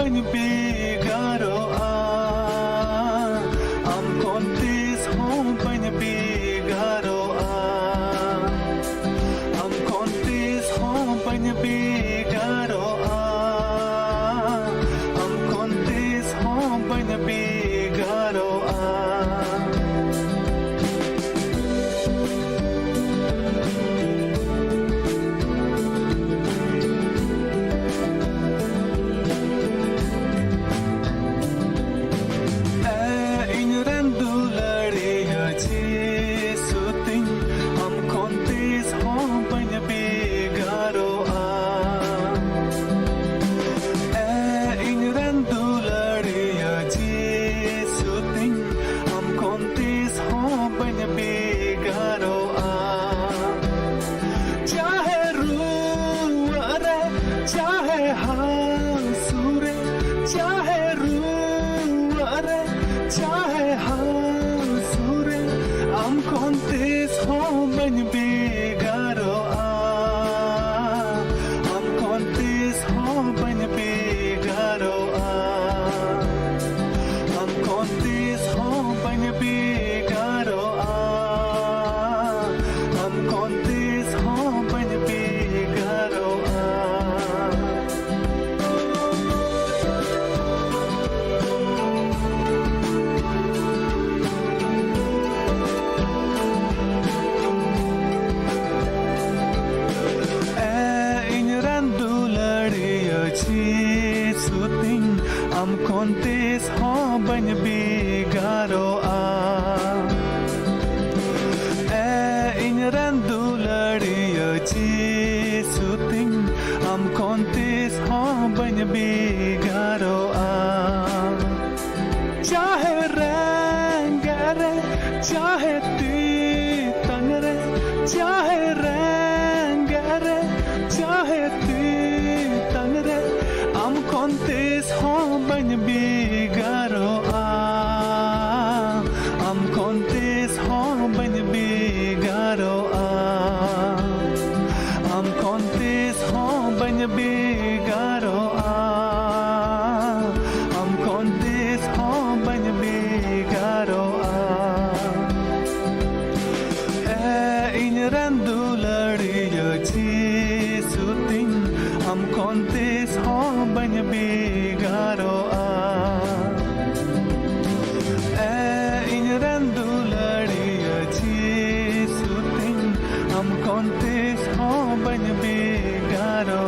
bany bigaroa am kontis ho bany bigaroa am kontis ho bany bigaroa am kontis ho bany bigaroa am kontis ho bany bigaroa inran duladiya chi suting am kontis ho bany bigaroa chahe rangare chahe tangre chahe rangare chahe tangre am kontis ho bany bigaroa am kontis ho bany bigaroa am kontis ho bany bigaroa am kontis ho bany bigaroa inran duladiya chi suting am kontis ho bany bigaroa inran duladiya chi suting am kontis ho bany bigaroa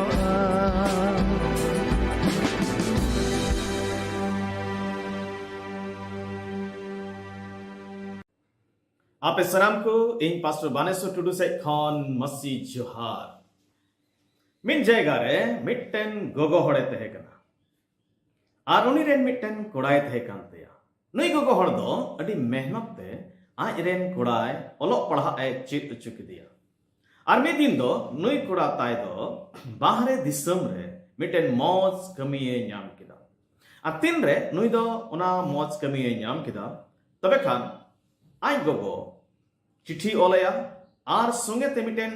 आपे सलाम को इन pastor Baneshwar Tudu से खान मसी जोहार मिन जयगा रे मिट्टन गोगो हड़े तहे कना are उनी रेन मिट्टन कोड़ाय तहे कांतेया नुई गोगो हड़ दो अडी मेहनत ते आज रेन कोड़ाय ओलोक पढ़ा ए चेत उच्चु किदिया आर मे दिन दो नुई कोड़ा ताय दो बाहरे दिसम रे मिट्टन मौज कमिये ᱧᱟᱢ किदा आ तिन रे नुई दो ओना मौज कमिये ᱧᱟᱢ किदा तबे खान आई गोगो चिट्ठी ओलया आर संगे ते मिटेन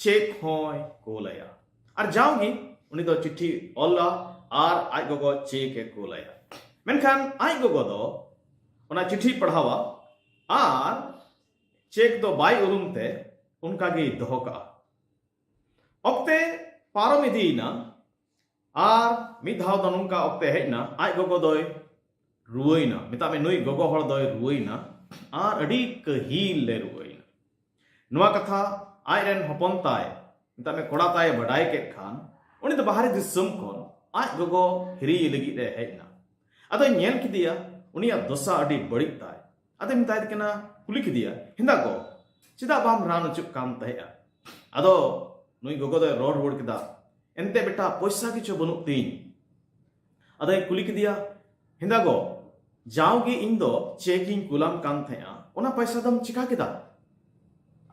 चेक होय कोलया आर जाओगी उनी दो चिट्ठी ओला आर आई गोगो चेक ए कोलया मेनखान आई गोगो दो ओना चिट्ठी पढ़ावा आर चेक दो बाय उरुम ते उनका गे दोहो का ओक्ते पारम इदीना आर मिद धाव दो नुंका ओक्ते हेजना आई गोगो दोय रुवइना मिता में नुई गोगो हड़ दोय रुवइना आर अडी कहील ले रुवइना नुआ कथा आय रेन हपन ताय मिता में कोड़ा ताय बडाय के खान उनी तो बाहरी दिसम कोन आय गोगो हिरी लगी रे हेजना अदो नेल किदिया उनिया दोसा अडी बड़ी ताय अदे मिताय केना कुली किदिया हिंदा को चिदा बाम रान चुक काम तहेया अदो नुई गोगो दो रोड रोड किदा एनते बेटा पैसा किचो बनु तीन अदे कुली किदिया हिंदा को जाओगी इन दो चेकिंग कुलाम कान थेया ओना पैसा दम चिका किदा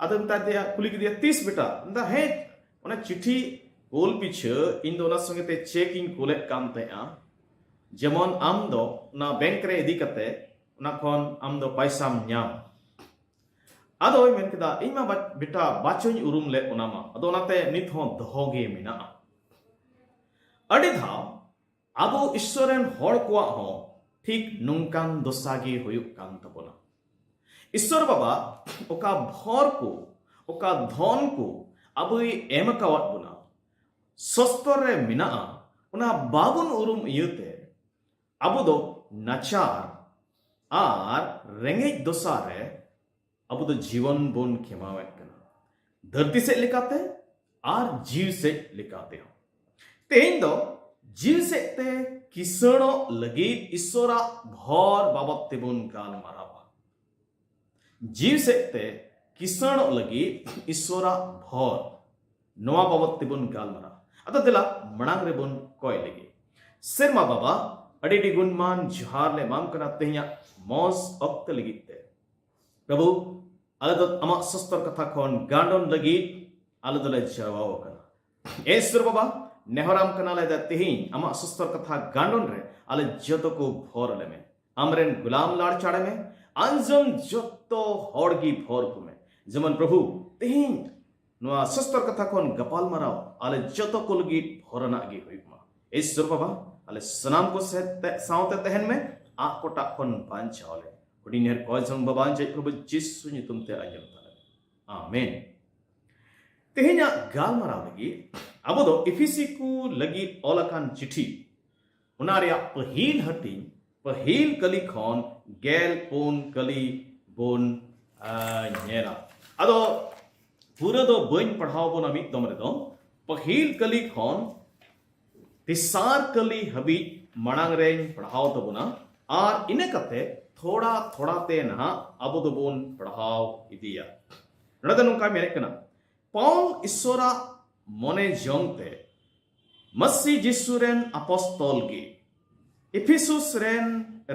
अदो मिता दिया कुली किदिया 30 बेटा इंदा हे ओना चिट्ठी गोल पीछे इन दो ना संगे ते चेकिंग कुले काम थेया जेमन आम दो ना बैंक रे इदी कते ना खन आम दो पैसा ᱧᱟᱢ अदो मेन किदा इमा बेटा बाचोñ उरुम ले ओनामा अदो नाते नित हो दोहोगे मेना अडी धाव अब ईश्वरन हर को ठीक नोंकान दोसागी हुयुक कान तबोना ईश्वर बाबा ओका भर को ओका धन को अब एम कावत बुना सस्तर रे मिना उना बाबुन उरुम इयुते अब दो नाचार आर रेंगेज दोसा रे अब दो जीवन बोन खेमावेत कना धरती से लिकाते आर जीव से लिकाते हो तेन दो जीव से ते किसणो लगी ईश्वरा भर बाबत तेबुन गाल मारावा जीव से ते किसणो लगी ईश्वरा भर नवा बाबत तेबुन गाल मारा अतो दिला मणांग रे बोन कोय लगी सेरमा बाबा अडी गुणमान जोहार ले माम कना तेहिया मौज अक्त लगी ते प्रभु अलद अमा सस्तर कथा खोन गांडोन लगी अलद ले जवाव कना ईश्वर बाबा नेहराम कना ले तेहिं अमा सस्तर कथा गांडोन रे अले जतो को भोर ले में अमरेन गुलाम लाड़ चाड़े में अंजम जतो हड़गी भोर को में जमन प्रभु तेहिं नवा सस्तर कथा खोन गपाल माराव अले जतो को लगी भोरना गी हुइमा ईश्वर बाबा अले सनाम को से सावते तहन में आ कोटा खोन बांचावले हुडिनेर कोजम बाबान जय प्रभु जिसु नितुम ते आजम ताले आमीन तेहिना गाल माराव लगी अब दो इफिसी को लगी ओलकान चिठी उनारिया पहिल हटी पहिल कली खोन गेल पोन कली बोन नेला अदो पूरा दो बन पढ़ाओ बोन अमी दम रे दो पहिल कली खोन तिसार कली हबी मणांग रे पढ़ाओ तो बोना आर इने कते थोड़ा थोड़ा ते ना अब दो बोन पढ़ाओ इदिया नडद नुका मेरे कना पौल ईश्वरा मने जोंगते मसी जिसुरेन अपॉस्टल गे इफिसुस रेन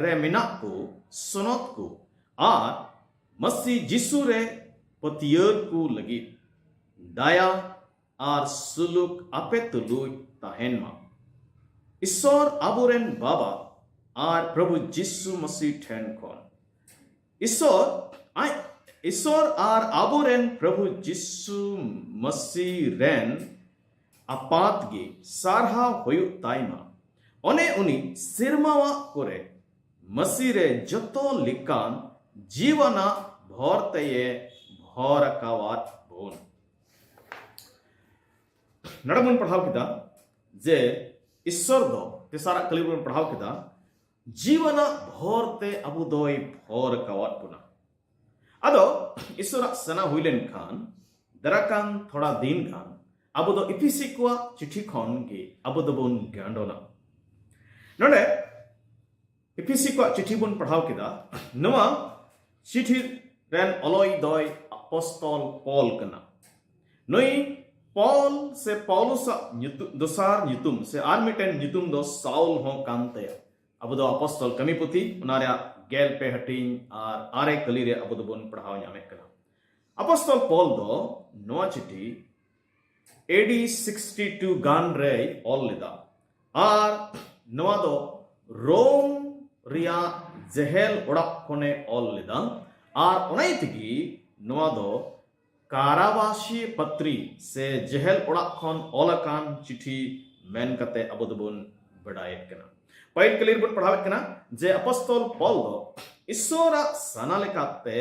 रे मिनाको सुनत को आर मसी जिसु रे पतियर को लगी दया आर सुलुक आपे तुलुय ताहेनमा ईश्वर आबुरेन बाबा आर प्रभु जिसु मसी ठेन खोन ईश्वर आर आबुरेन प्रभु जिसु मसी रेन आपात गे सारहा होयु ताइमा ओने उनी सिरमावा कोरे मसी रे जतो लिकान जीवना भोरतये भोरकावात बोन नडमुन पढ़ाव किदा जे ईश्वर दो तेसारा कलिबुन पढ़ाव किदा जीवना भोरते अबु दोय भोरकावात बोना अदो ईश्वर सना हुइलेन खान दराकान थोड़ा दिन खान अब दो इफिसी को चिठी खोन गे अब दो बोन गांडोना नोडे इफिसी को चिठी बोन पढ़ाव किदा नवा चिठी रेन अलोय दोय अपोस्टल पॉल कना नई पॉल से पौलुस दोसार न्युतुम से आर्मिटेन न्युतुम दो साउल हो कांते अब दो अपोस्टल कमीपुती उनारे गेल पे हटिंग आर आरे कली रे अब दो बोन पढ़ाव न्यामे कना अपोस्टल पॉल दो नवा चिठी AD 62 गान रे ऑल लेदा आर नवा दो रोम रिया जेहेल ओड़ा कोने ऑल लेदा आर ओनाई तिगी नवा दो कारावासी पत्री से जेहेल ओड़ा खन ओलकान चिठी मेन कते अब दो बोन बडायत कना पहिल क्लियर बोन पढ़ावत कना जे अपोस्टल पॉल दो ईश्वरा सना लेकाते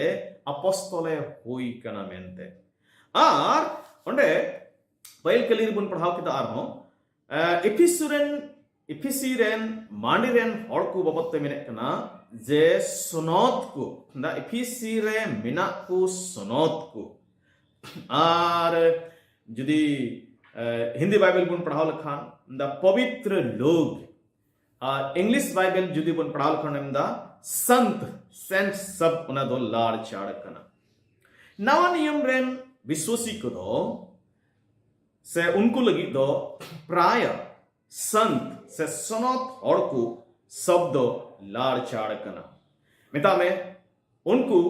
अपोस्टले हुई कना मेनते आर ओंडे पहिल कलीर बुन पढ़ाव किदा आरहो इफिसीरेन मांडिरेन हड़ को बाबते मेने कना जे सुनोत को दा इफिसी रे मिना को सुनोत को आर जुदी हिंदी बाइबल बुन पढ़ाव लखान दा पवित्र लोग आर इंग्लिश बाइबल जुदी बुन पढ़ाव लखान दा संत सेंट सब उना दो लाड़ चाड़ कना नवा नियम रेन विश्वासी को दो से उनको लगी दो प्राय संत से सनत हड़ को शब्द लाड़ चाड़ कना मिता में उनको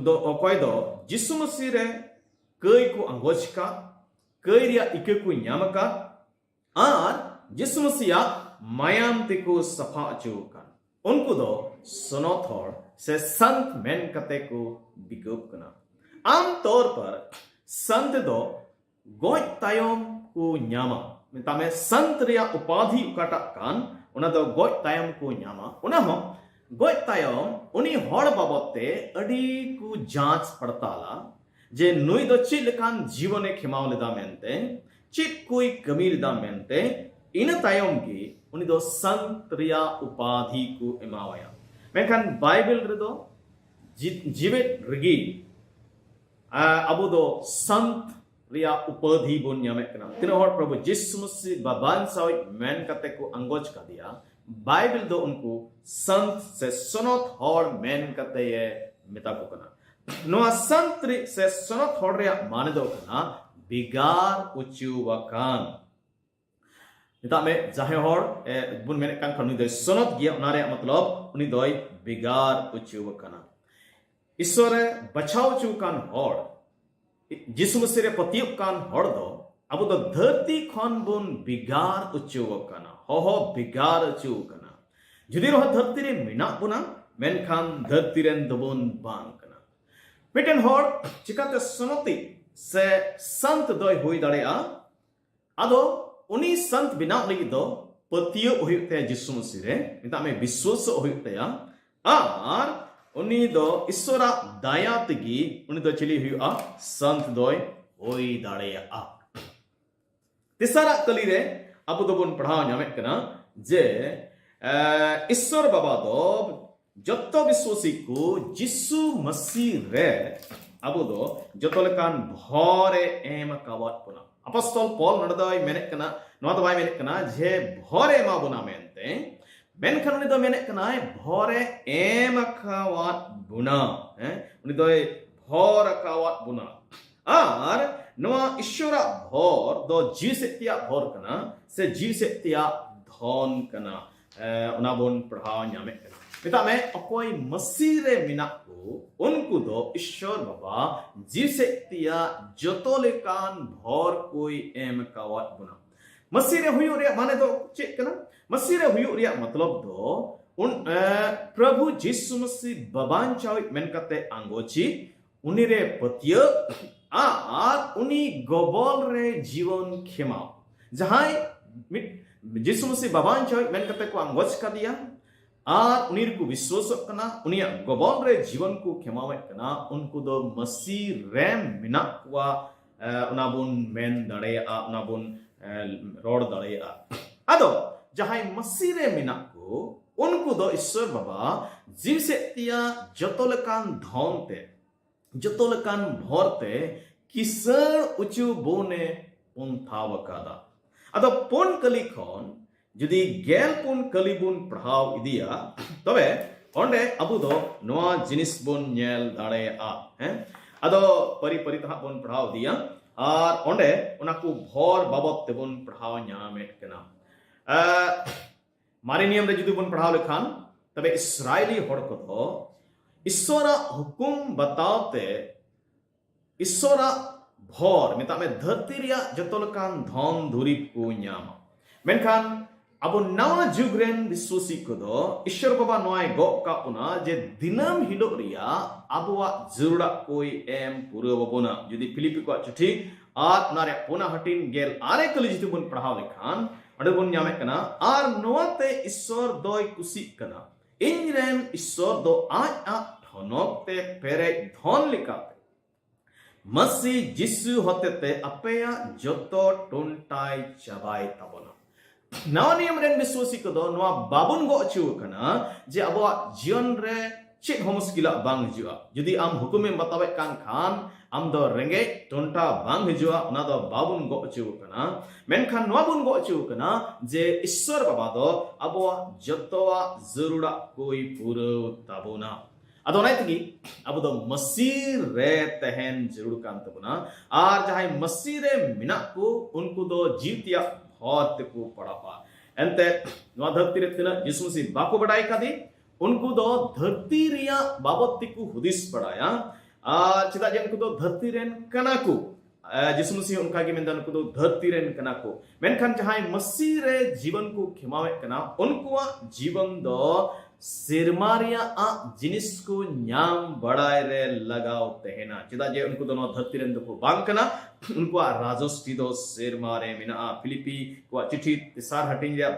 दो कोई दो जिसु मसीह रे कई को अंगोच का कई रिया इके को न्याम का आर जिसु मसीह मायाम ते को सफा अचो का उनको दो सनत हड़ से संत मेन कते को बिगोप कना आम तौर पर संत दो गोज तायम को न्यामा मितामे संत रिया उपाधि उकाटा कान उना दो गोय तायम को न्यामा उना हो गोय तायम उनी हड़ बाबते अडी को जांच पड़ताला जे नुई दो चित लेकान जीवने खिमाव लेदा मेनते चित कोई कमी लेदा मेनते इन तायम की उनी दो संत रिया उपाधि को एमावया मेनखान बाइबल रे दो जीवित रगी अबो दो संत रिया उपाधि बोन ᱧᱟᱢᱮ कना तीन हर प्रभु यीशु मसीह बाबान साव मेन कते को अंगोज का दिया बाइबल दो उनको संत से सनत हर मेन कते ये मिता को कना नोआ संत रि से सनत हर रिया माने दो कना बिगार उचु वकान मिता में जाहे हर बुन मेन कान खनु दे सनत गिया उना रे मतलब उनी दोय बिगार उचु वकाना ईश्वरे बचाव चुकान हर यीशु मसीह रे पतियुक कान हर दो अब दो धरती खन बुन बिगार उच्चो कना हो बिगार उच्चो कना जुदी रह धरती रे मिना बुना मेन खान धरती रेन दबुन बांग कना मिटन हर चिकाते सनती से संत दोय हुई दाड़ेया आदो उनी संत बिना लगी दो पतियो हुयुते यीशु मसीह रे मिता में विश्वास हुयुते आर उनी दो ईश्वरा दाया तगी उनी दो चली हुई संत दोय होई दाड़ेया तिसारा कली रे अब दो बन पढ़ाव ᱧᱟᱢᱮ कना जे ईश्वर बाबा दो जत्तो विश्वासी को यीशु मसीह रे अब दो जत्तो लेकान भरे एम कावत पुना अपॉस्टल पॉल नडदोय मेने कना नवा दो बाय मेने कना जे भरे मा बुना मेनते मेनखान उनी दो मेने कना भरे एम कावत बुना उनी दो भर कावत बुना आर नवा ईश्वरा भर दो जीव सेतिया भर कना से जीव सेतिया धन कना उना बोन पढ़ाव ᱧᱟᱢᱮ कना मिता में अकोय मसीह रे मिना को उनको दो ईश्वर बाबा जीव सेतिया जतो लेकान भर कोई एम कावत बुना मसीह रे हुयो रे माने दो चेक कना मसीह रे हुयो रे मतलब दो उन प्रभु यीशु मसीह बाबान चाव मेन कते आंगोची उनी रे पतिय आर उनी गोबल रे जीवन खेमा जहां यीशु मसीह बाबान चाव मेन कते को आंगोच का दिया आर उनी को विश्वास कना उनिया गोबल रे जीवन को खेमावे कना उनको दो मसीह रे मिना कुआ उना बुन मेन दड़ेया उना बुन रोड दड़ेया आदो जहां मसीह रे मिना को उनको दो ईश्वर बाबा जीव सेतिया जतो लेकान धन ते जतो लेकान भरते किसर उचु बोने पुंथाव कादा अदो पुन कली खन जुदी गेल पुन कली बुन पढ़ाव इदिया तबे ओंडे अबु दो नवा जिनिस बुन नेल दाड़ेया अदो परि परि तहा बुन पढ़ाव दिया आर ओंडे उनाकु भर बाबत ते बुन पढ़ाव ᱧᱟᱢᱮ कना मारे नियम रे जुदी बुन पढ़ाव लेखान तबे इस्राएली हड़ को दो ईश्वरा हुकुम बताते ईश्वरा भर मिता में धरती रिया जतो लेकान धन धुरीप को ᱧामा मेनखान अब नवा जुग रेन विश्वासी को दो ईश्वर बाबा नोय गो का पुना जे दिनम हिलो रिया अबवा जरूरा कोई एम पूरे बबोना जुदी फिलिपी को चिट्ठी आर नारे पुना हटिन गेल आरे कली जुदी बुन पढ़ाव लेखान अडे बुन ᱧᱟᱢᱮ कना आर नोते ईश्वर दोय कुसी कना इंजरेन ईश्वर दो आज आ ठनोते पेरे धन लिकाते मसीह यीशु होतेते अपेया जतो टोंटाय चाबाय ताबोना नवा नियम रेन विश्वासी को दो नवा बाबुन गो अचु कना जे अबवा जीवन रे चेक हो मुश्किला बांग हिजुआ यदि आम हुकुमे बतावे कान खान आम दो रेंगे टोंटा बांग हिजुआ ना दो बाबुन गो अचु कना मेनखान नवा बुन गो अचु कना जे ईश्वर बाबा दो अबवा जतोवा जरूरा कोई पूरो ताबोना अदो नाय तगी अब दो मसीह रे तहन जरूर कान तबना आर जहां मसीह रे मिना को उनको दो जीवतिया बहुत को पड़ापा एंते नवा धरती रे तना यीशु मसीह बाको बड़ाई कादी उनको दो धरती रिया बाबत को हुदिस पड़ाया चिदा जे उनको दो धरती रेन कना को यीशु मसीह उनका के मेंदा उनको दो धरती रेन कना को मेनखान जहां मसीह रे जीवन को खिमावे कना उनको जीवन दो सिरमारिया आ जिनिस को न्याम बड़ाई रे लगाव तहना चेदा जे उनको दोनों धरती रेन को बांकना उनको राजस्टी दो सिरमारे मिना फिलिपी को चिठी तिसार हटिंग या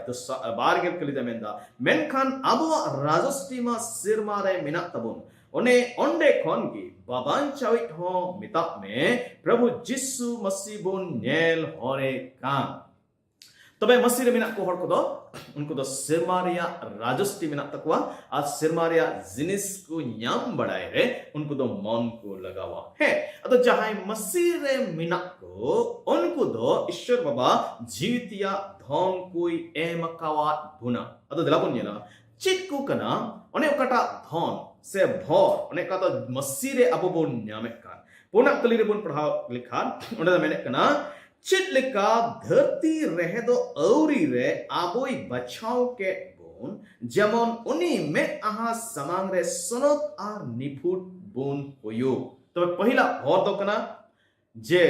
बार के कली दमेंदा मेनखान अब राजस्टी मा सिरमारे मिना तबुन ओने ओंडे खोन की बाबान चावित हो मिता में प्रभु जिसु मसीह बोन नेल होरे का तबे मसीह रे मिना को हर को दो उनको दो सिरमारिया राजस्टी मिना तकवा आज सिरमारिया जिनिस को न्याम बढ़ाए रे उनको दो मन को लगावा है तो जहां मसीह रे मिना को उनको दो ईश्वर बाबा जीवितिया धन कोई एमकावा भुना अतो दिलाबुन येना चिटकू कना ओने ओकाटा धन से भर ओने का तो मसीह रे अबो बोन न्यामे का पुना कली रे बोन पढ़ाव लिखा ओने मेने कना चिट लिखा धरती रहे दो औरी रे आबोई बचाव के बोन जमन उनी में आहा समांग रे सनत आर निफुट बोन होयो तो पहला भर दो कना जे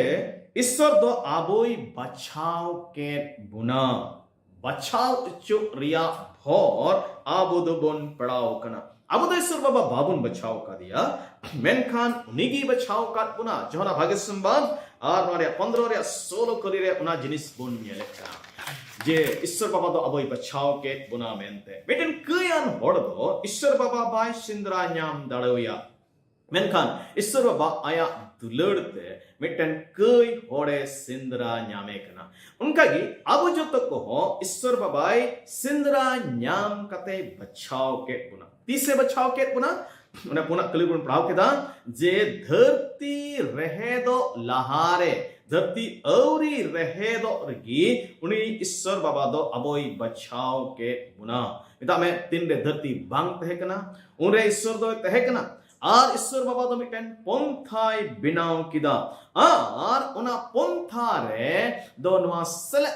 ईश्वर दो आबोई बचाव के बुना बचाव चो रिया भर आबो दो बोन पड़ाव कना अब तो ईश्वर बाबा बाबुन बचाव का दिया मेनखान उनिगी बचाव का पुना जोना भाग्य संबाद और मारे 15 रे 16 करी रे उना जिनिस बोन मिलेका जे ईश्वर बाबा दो अबोई बचाव के बुना मेनते बेटन कयान होड़ दो ईश्वर बाबा बाय सिंद्रा न्याम दाड़ोया मेनखान ईश्वर बाबा आया दुलड़ते मिटन कई होड़े सिंद्रा न्यामे कना उनका की अब जो तक को हो ईश्वर बाबाई सिंद्रा न्याम कते बचाव के पुना तीसरे बचाव के पुना उन्हें पुना कली पुन पढ़ाव के दा जे धरती रहे दो लहारे धरती औरी रहे दो रगी उन्हीं ईश्वर बाबा दो अबोई बचाव के पुना मिता में तीन रे धरती बांग तहे कना उन्हें ईश्वर दो तहे कना आर ईश्वर बाबा दो मिटन पंथाई बिनाव किदा आर उना पंथा रे दो नवा सल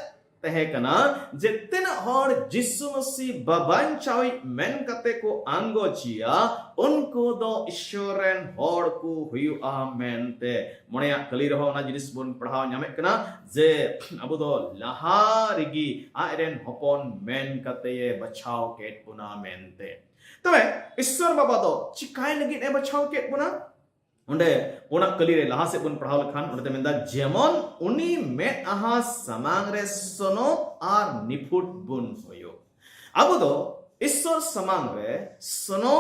तहे कना जे तिन हर जिसु मसीह बाबान चावी मेन कते को आंगो चिया उनको दो ईश्वरन हर को हुयु आमेनते मोनिया कली रहो ना जिनिस बोन पढ़ाव न्यामे कना जे अबो दो लहारिगी आयरन हपन मेन कते ये बचाव के पुना मेनते तबे ईश्वर बाबा दो चिकाय लगी ने बचाव के पुना उन्हें पुना कली रे लहा से पुन पढ़ाव लखान उन्हें मेंदा जेमन उनी में आहा समांग रे सोनो आर निफुट बुन होयो अब दो ईश्वर समांग रे सोनो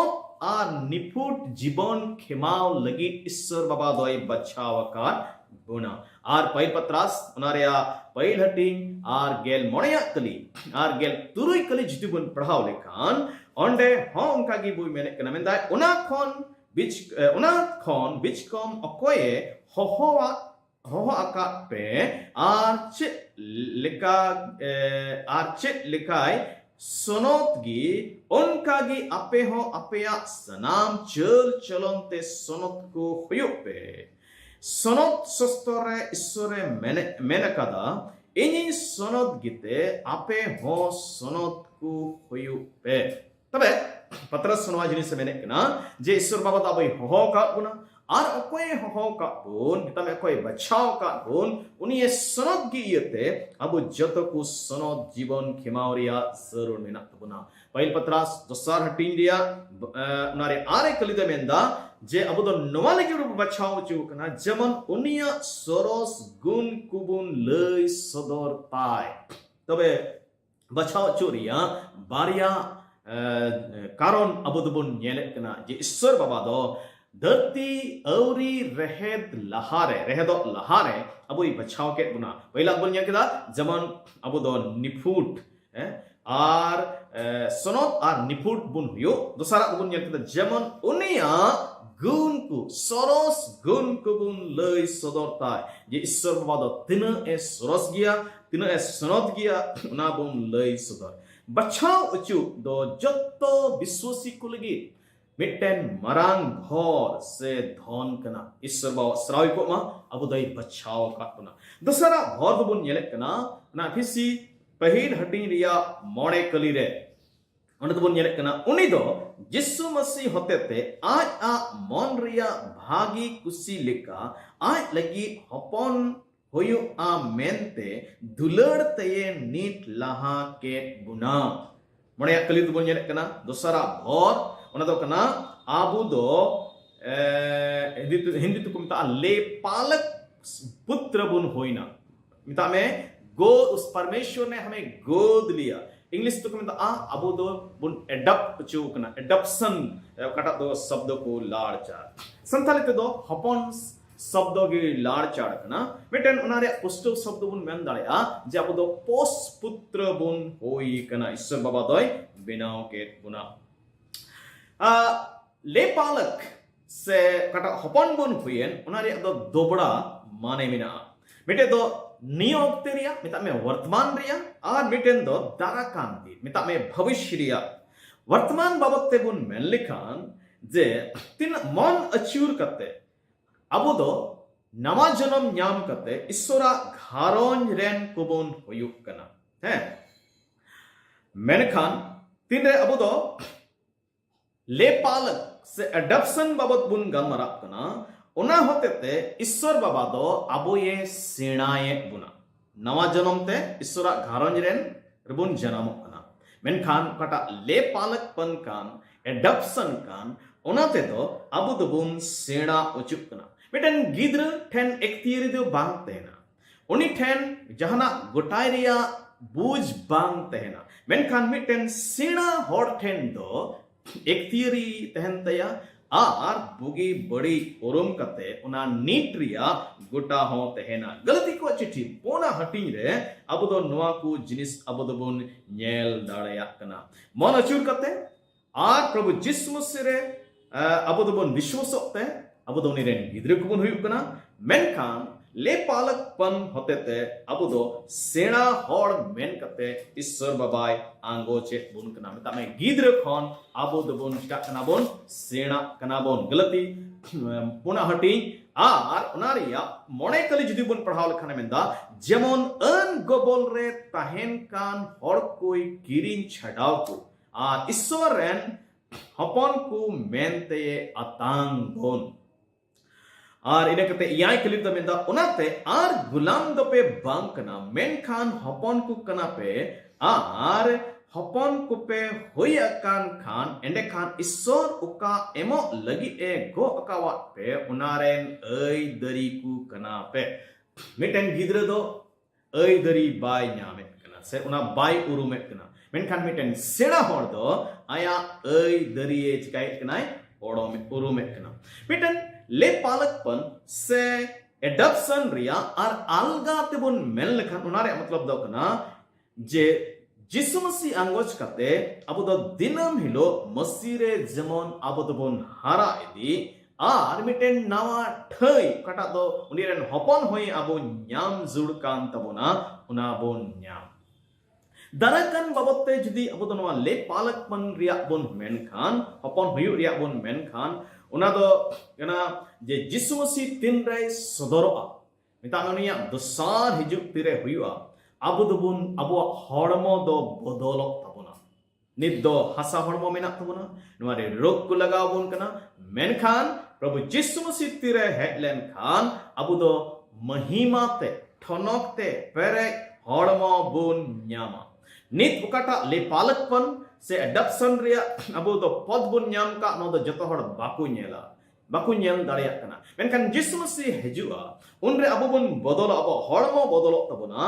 आर निफुट जीवन खेमाव लगी ईश्वर बाबा दोई बचाव का बुना आर पहल पत्रास उनारिया पहल हटिंग आर गेल मोनिया कली आर गेल तुरुई कली जितु बुन पढ़ाव लखान ओंडे हो उनका की बुई मेने कना मेंदा उना खन बिच कम अकोये हो आका पे आर्चित लिखाई सोनोत गी उनका गी अपे हो अपेया सनाम चल चलनते सोनोत को हुयो पे सोनोत सस्तोरे ईश्वरे मेने कदा इनी सोनोत गीते अपे हो सोनोत को हुयो पे तबे पत्रस सुनवा जिनिस मेने कना जे ईश्वर बाबा दा बई हो का गुना आर अकोय हो का गुन तमे अकोय बचाव का गुन उनी ये सनद गियते अब जत को सनद जीवन खिमावरिया जरूर मेना तबना पहल पत्रास दोसार हटिंग दिया नारे आरे कलिदे मेंदा जे अब दो नवाले के रूप बचाव चु कना जमन उनिया सोरोस गुन कुबुन लय सदर ताय तबे बचाव चुरिया बारिया कारण अब दुबुन नेले कना जे ईश्वर बाबा दो धरती औरी रहेद लहारे अबोई बचाव के बुना पहला बोल न्या केदा जमन अब दो निफुट आर सनत आर निफुट बुन हुयो दोसारा बुन न्या केदा जमन उनिया गुण को सरस गुण को बुन लय सदरता जे ईश्वर बाबा दो तिना ए सरस गिया तिना ए सनत गिया उना बुन लय सदर बचाव उचु दो जत्तो विश्वासी को लगी मिट्टन मरांग घर से धन कना ईश्वर बाबा श्रावी को मा अब दई बचाव का कना दूसरा घर दो बुन येले कना ना फिसी पहिल हटिंग रिया मोड़े कली रे उन दो बुन येले कना उनी दो यीशु मसीह होते ते आज आ मन रिया भागी कुसी लेका आज लगी हपन होयो आ मेनते दुलड़ तये नीट लहा के बुना मोड़े कली तो बोल कना दोसरा भोर ओना दो कना आबू दो हिंदी तो कुमता ले पालक पुत्र बुन होइना मिता में गोद उस परमेश्वर ने हमें गोद लिया इंग्लिश तो कुमता आबू दो बुन एडप्ट चुकना एडप्शन कटा दो शब्द को लाड़चार संथाली ते दो हपन शब्द की लाड़चार कना मिटन उनारे पुष्टो शब्द बुन मेन दाड़या जे आबू दो पोस पुत्र बुन होई कना ईश्वर बाबा दोय बिनाव के बुना ले पालक से कटा हपन बुन हुयेन उनारे दो दोबड़ा माने मिना मिटे दो नियोग तेरिया मिता में वर्तमान रिया और मिटेन दो दाराकान दी मिता में भविष्य रिया वर्तमान बाबत ते बुन मेन लिखान जे तिन मन अचूर कते अबो दो नवा जन्म न्याम कते ईश्वरा घारोंज रेन कुबुन हुयुक कना है मेनखान तिन रे अबो दो ले पालक से एडप्शन बाबत बुन गलमराब कना उना होते ते ईश्वर बाबा दो अबो ये सेणाए बुना नवा जन्म ते ईश्वरा घारोंज रेन रबुन जन्म कना मेनखान कटा ले पालक पन कान एडप्शन कान उनाते दो अबो दो बुन सेणा उचुक कना मिटन गिद्र ठेन एक्तियरी दो बांग तेना उनी ठेन जहाना गोटाई रिया बूझ बांग तेना मेनखान मिटन सेणा होड़ ठेन दो एक्तियरी तहन तया आर बुगी बड़ी ओरम कते उना नीट रिया गोटा हो तहना गलती को चिट्ठी पोना हटिंग रे अब दो नवा को जिनिस अब दो बुन नेल दाड़या कना मन अचूर कते आर प्रभु जिसु मसीह रे अब दो बुन विश्वासते अब दो निरेन गिद्र को बुन हुयुक कना मेनखान ले पालक पन होते ते अब दो सेना होड़ मेन कते ईश्वर बाबाय आंगो चे बुन कना मिता में गिद्र खन अब दो बुन चिका कना बुन सेना कना बुन गलती पुना हटी आर उनारिया मोने कली जुदी बुन पढ़ाव लखाने मेंदा जेमन अन गोबल रे ताहेन कान होड़ कोई किरिन छडाव को आर ईश्वर रेन हपन को मेनते अतांग बुन और इने कते याय कलिप द मेंदा उनाते आर गुलाम दो पे बांग कना मेनखान हपन को कना पे आर हपन को पे होय कान खान एंडे खान ईश्वर उका एमो लगी ए गो अकावाट पे उनारेन ऐ दरी को कना पे मिटेन गिद्र दो ऐ दरी बाय न्यामेत कना से उना बाय उरुमेत कना मेनखान मिटेन सेड़ा होड़ दो आया ऐ दरी ए चिकाय कनाय ओड़ो में उरुमेत कना मिटेन ले पालकपन से एडप्शन रिया और अलगा तेबुन मेन लेखान उनारे मतलब दो कना जे जिसु मसीह आंगोच कते अब दो दिनम हिलो मसीह रे जेमन अब दो बुन हारा इदी आर मिटेन नवा ठई कटा दो उनिरेन हपन होई अब न्याम जुड़ कान तबोना उना बुन न्याम दाराकान बाबते जुदी अब दो नवा ले पालकपन रिया बुन मेन खान हपन हुयु रिया बुन मेन खान उना दो कना जे जिसु मसीह तिन रे सदरोआ मिता ननिया दोसार हिजुक तिरे हुयुआ अब दो बुन अबो हड़मो दो बदलक तबोना नित दो हसा हड़मो मेना तबोना नवारे रोग को लगाव बुन कना मेनखान प्रभु जिसु मसीह तिरे हेडलेन खान अब दो महिमा ते ठनक ते पेरे हड़मो बुन न्यामा नित उकाटा ले पालकपन से एडप्शन रिया अब दो पद बुन न्याम का नो दो जतो हड़ बाकु नेला बाकु नेल दाड़िया कना मेनखान जिसु मसीह हिजुआ उनरे अब बुन बदल अब हड़मो बदलक तबोना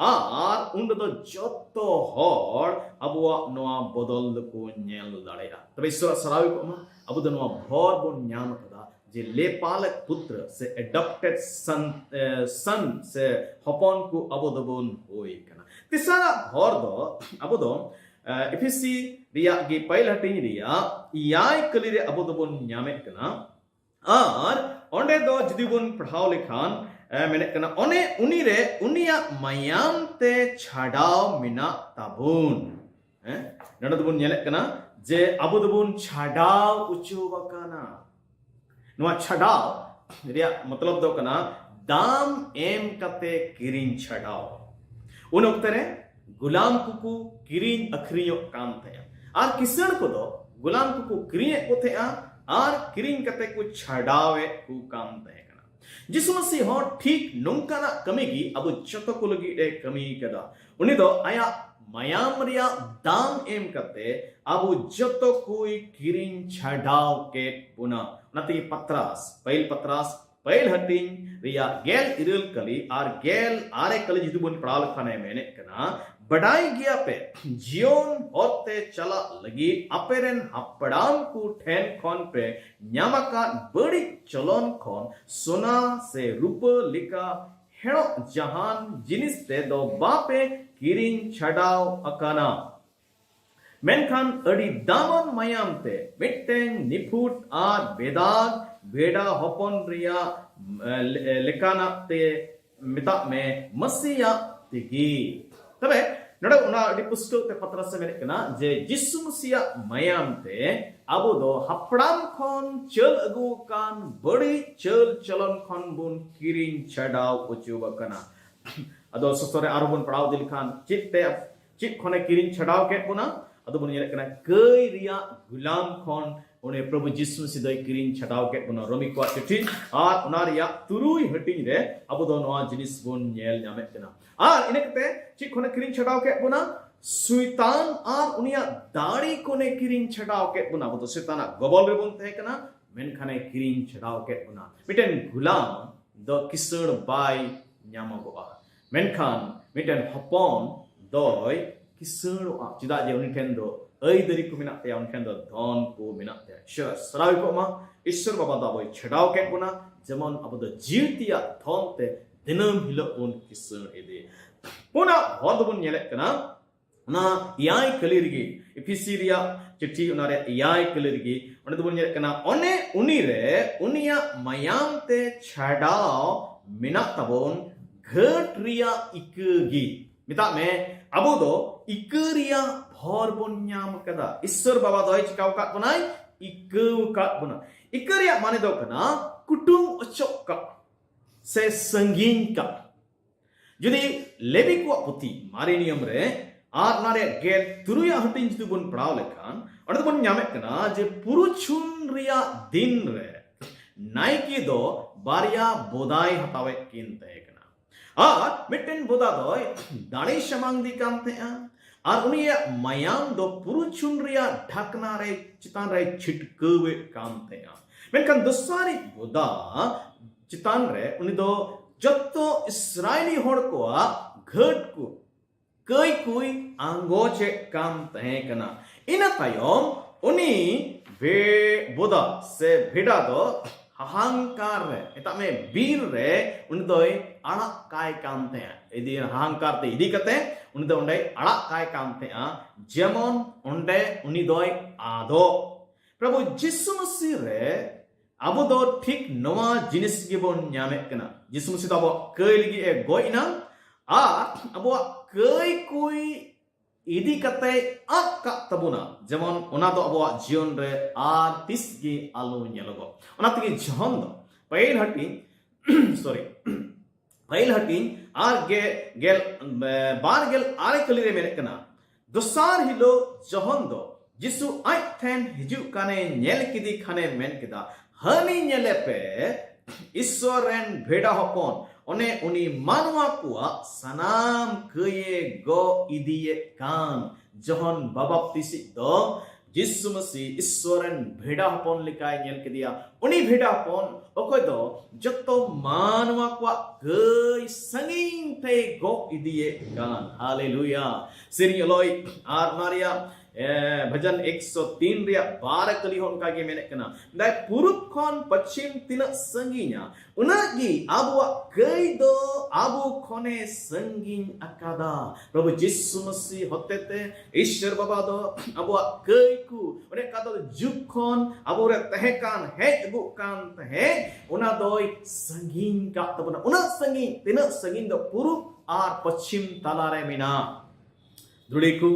आर उन दो जतो हड़ अबुआ नोआ बदल को नेल दाड़िया तबे ईश्वर सरावी को अब दो नोआ भोर बुन न्याम कदा जे ले पालक पुत्र से एडॉप्टेड सन से हपन को अब दो बुन होई कना तिसारा भोर दो अब दो एफएससी रिया गे पहला हटिंग रिया याय कली रे अब दो बुन न्यामे कना और ओंडे दो जदी बुन पढ़ाव लेखान मेने कना ओने उनी रे उनिया मायाम ते छाड़ाव मिना ताबुन नडो दो बुन नेले कना जे अब दो बुन छाड़ाव उचो वकाना नवा छाड़ाव रिया मतलब दो कना दाम एम कते किरिन छाड़ाव उन वक्त रे गुलाम कुकु किरिन अखरियो काम थया आर किसण को दो गुलाम कुकु किरिए को थया आर किरिन कते को छाड़ावे को काम थया कना जिसु मसीह हो ठीक नोंकाना कमी गी अब जतो को लगी ए कमी कदा उनी दो आया mayam riya dam em kate abu joto kui kirin chadaw ket puna nati patras pail hating riya gel iril kali ar gel are kali jidubun pral khane mene kana badai gya pe jion hote chala lagi aperen happadam ku ten kon pe nyamaka badi chalon kon sona se rupa lika heno jahan jinis te do bape kirin chadaw akana menkan adi daman mayam te mitten niput ar bedag beda hopon riya lekana te mita me masiya tigi tabe nada una di pusto te patras se menekana je jisu masiya mayam te abu do hapram khon chal agu kan badi chal chalon khon bun kirin chadaw uchuba kana ado sotore arubun padaw dil khan chit khone kirin chadaw ket buna ado bun yelek kana kai riya gulam khon one prabhu jisu sidai kirin chadaw ket buna romi ko chithi ar onaria turui hating re abu do noa jinis bun nyel nyamet kana ar inekate chit khone kirin chadaw ket buna suitan ar unia dari kone kirin chadaw ket buna abu do suitana gobol re bun te kana men khane kirin chadaw ket buna miten gulam do kisur bai nyamagoa men khan miten hopon doi kisur a chida je uni ken do ai dari ku minak te uni ken do don ku minak te sure sarawi ko ma ishwar baba da boy chadaw ket buna jemon abu do jirtia thon te dinam hilo un kisur ede puna hod bun yelek kana na yai kalirgi episiria chithi unare yai kalirgi one bun yelek kana one uni re unia mayam te chadaw minak tabon ghat riya ikagi mita me abu do ikariya bhor bon nyam kada ishwar baba doi chikaw kat bunai ikau kat buna ikariya mane do kana kutung ochok ka se sangin ka jodi lebi ko puti mare niyam re ar nare gel turuya hatin jitu bun padaw lekhan onde bun nyamek kana je puruchun riya din re naiki do barya bodai hatawe kin te ar mitten boda doy dani samang di kamte ar unia mayam do puruchun riya dhakna re chitan re chitkawe kamte menkan dosari boda chitan re uni do jotto israeli hor ko ghat ku kai kui angoche kamte kana ina tayom uni be boda se bheda do hahankar re eta me bir re uni doi anak kai kamte idi hahankar te idi kate uni do ondai anak kai kamte jemon onde uni doi ado prabhu jisu masi re abu do thik noa jinis gibon nyame kana jisu masi do abo kai ligi e goina a abo kai kui idi kate akka tabuna jemon ona do abo jion re ar tisgi alu nyelogo ona tigi johon do pail hati sorry pail hati ar gel bargel are kalire menekana dosar hilo johon do jisu ai then hiju kane nyel kidi khane men kida hani nyelepe issoren bheda hopon one uni manwa kuwa sanam kye go idiye kan johon babaptisi do jisu masi issoren bheda hopon likai nyel kidia uni bheda hopon okoy do jotto manwa kuwa kye sangin te go idiye kan hallelujah siri aloi ar maria भजन 103 रिया 12 कली होन का गे मेने कना दा पूरब खन पश्चिम तिन संगिnya उनागी आबु कई दो आबु खने संगिन अकादा प्रभु यीशु मसीह होतेते ईश्वर बाबा दो आबु कई ku ore kato juk khon abu re tehekan he gu kan tehe una doi sangin ka tabuna una sangin tina sangin do purub ar pachim talare mina duliku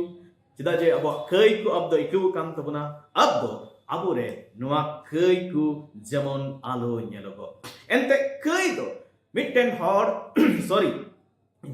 chida je abo kai ku abdo iku kan tabuna abdo abure noa kai ku jemon alo nyelogo ente kai do mitten hor sorry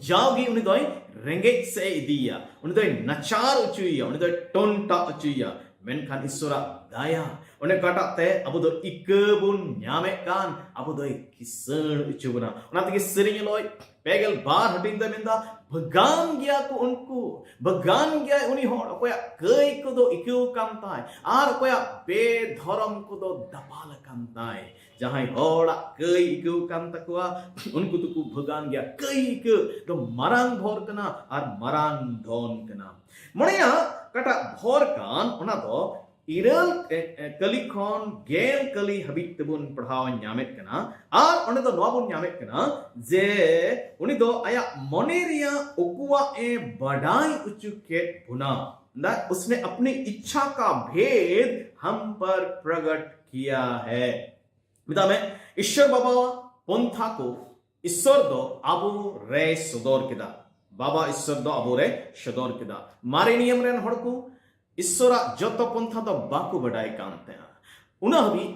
jawgi uni doi rengej se idiya uni doi nachar uchuya uni doi tonta uchuya menkhan isora daya one katate abu do ikebun nyamek kan abu do kisan ucubuna ona tegi sering loy pegel bar hatin da minda bagan gya ko unku bagan gya uni hor akoya kai ko do ikeu kam tai ar akoya be dharam ko do dapal kam tai jahai hora kai ikeu kam takwa unku tuku bagan gya kai ikeu do marang bhor kana ar marang don kana moneya kata bhor kan ona do Iral kali khon gel kali habit tebun padhawan nyamet kana ar one do noa bun nyamet kana je uni do aya moneria okuwa e badai uchuket buna ना उसने अपनी इच्छा का भेद हम पर प्रकट किया है मिता में ईश्वर बाबा पंथा को ईश्वर दो आबू रे सदोर किदा बाबा ईश्वर दो आबू रे सदोर किदा मारे नियम रेन हड़ को ईश्वरा जतो पंथा दो बाकू बडाई कांते उना हबी